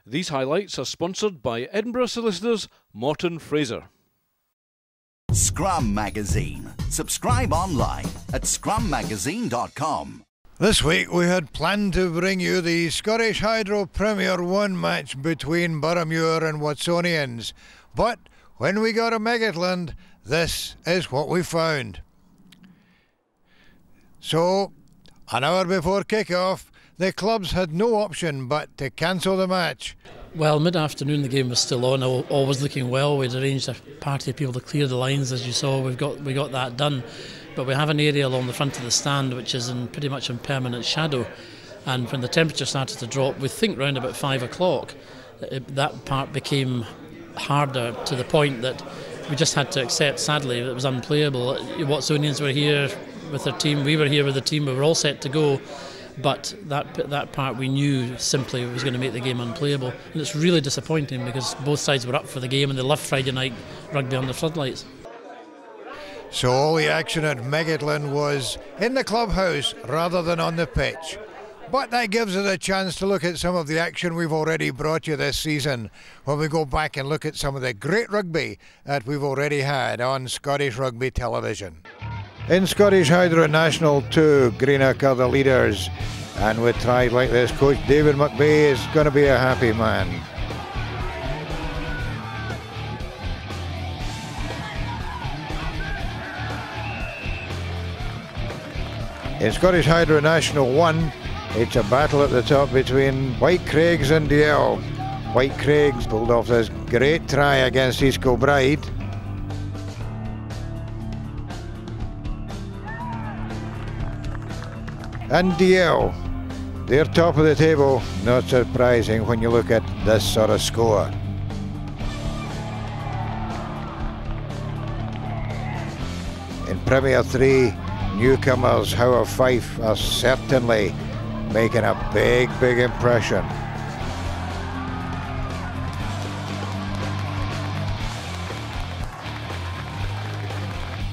These highlights are sponsored by Edinburgh solicitors Morton Fraser. Scrum Magazine. Subscribe online at scrummagazine.com. This week we had planned to bring you the Scottish Hydro Premier 1 match between Boroughmuir and Watsonians. But when we got to Megatland, this is what we found. So, an hour before kick-off, the clubs had no option but to cancel the match. Well, mid-afternoon the game was still on, all was looking well. We'd arranged a party of people to clear the lines, as you saw. We got that done. But we have an area along the front of the stand which is pretty much in permanent shadow. And when the temperature started to drop, we think round about 5 o'clock, that part became harder to the point that we just had to accept, sadly, it was unplayable. Watsonians were here with their team, we were here with the team, we were all set to go. But that part we knew simply was going to make the game unplayable. And it's really disappointing because both sides were up for the game and they loved Friday night rugby under floodlights. So all the action at Megatland was in the clubhouse rather than on the pitch. But that gives us a chance to look at some of the action we've already brought you this season when we go back and look at some of the great rugby that we've already had on Scottish Rugby television. In Scottish Hydro National 2, Greenock are the leaders, and with tries like this, Coach David McVeigh is going to be a happy man. In Scottish Hydro National 1, it's a battle at the top between White Craigs and DL. White Craigs pulled off this great try against East Kilbride. And DL, they're top of the table, not surprising when you look at this sort of score. In Premier 3, newcomers How of Fife are certainly making a big impression.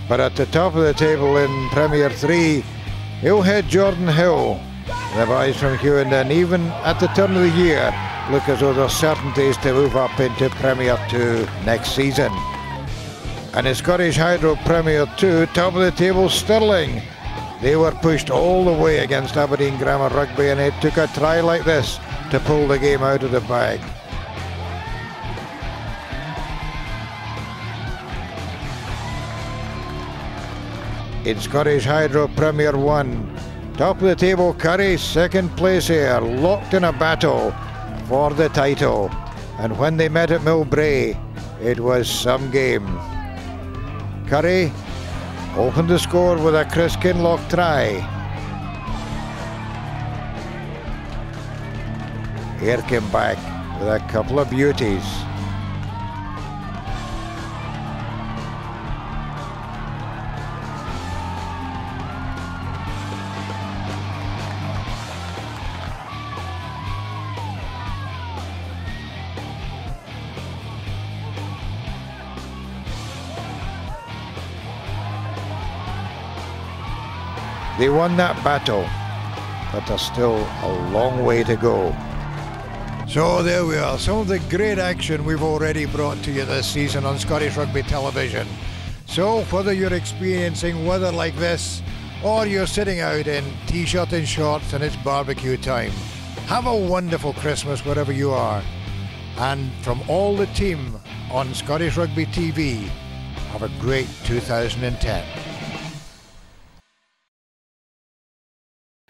But at the top of the table in Premier 3, Hillhead Jordan Hill, the boys from Hewenden, even at the turn of the year, look as though there's certainties to move up into Premier 2 next season. And in Scottish Hydro Premier 2, top of the table Stirling. They were pushed all the way against Aberdeen Grammar Rugby, and it took a try like this to pull the game out of the bag. In Scottish Hydro Premier 1, top of the table Curry, second place here, locked in a battle for the title. And when they met at Millbrae, it was some game. Curry opened the score with a Chris Kinloch try. Here came back with a couple of beauties. They won that battle, but there's still a long way to go. So there we are, some of the great action we've already brought to you this season on Scottish Rugby television. So whether you're experiencing weather like this, or you're sitting out in t-shirt and shorts and it's barbecue time, have a wonderful Christmas wherever you are. And from all the team on Scottish Rugby TV, have a great 2010.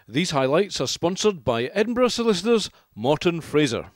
These highlights are sponsored by Edinburgh solicitors Morton Fraser.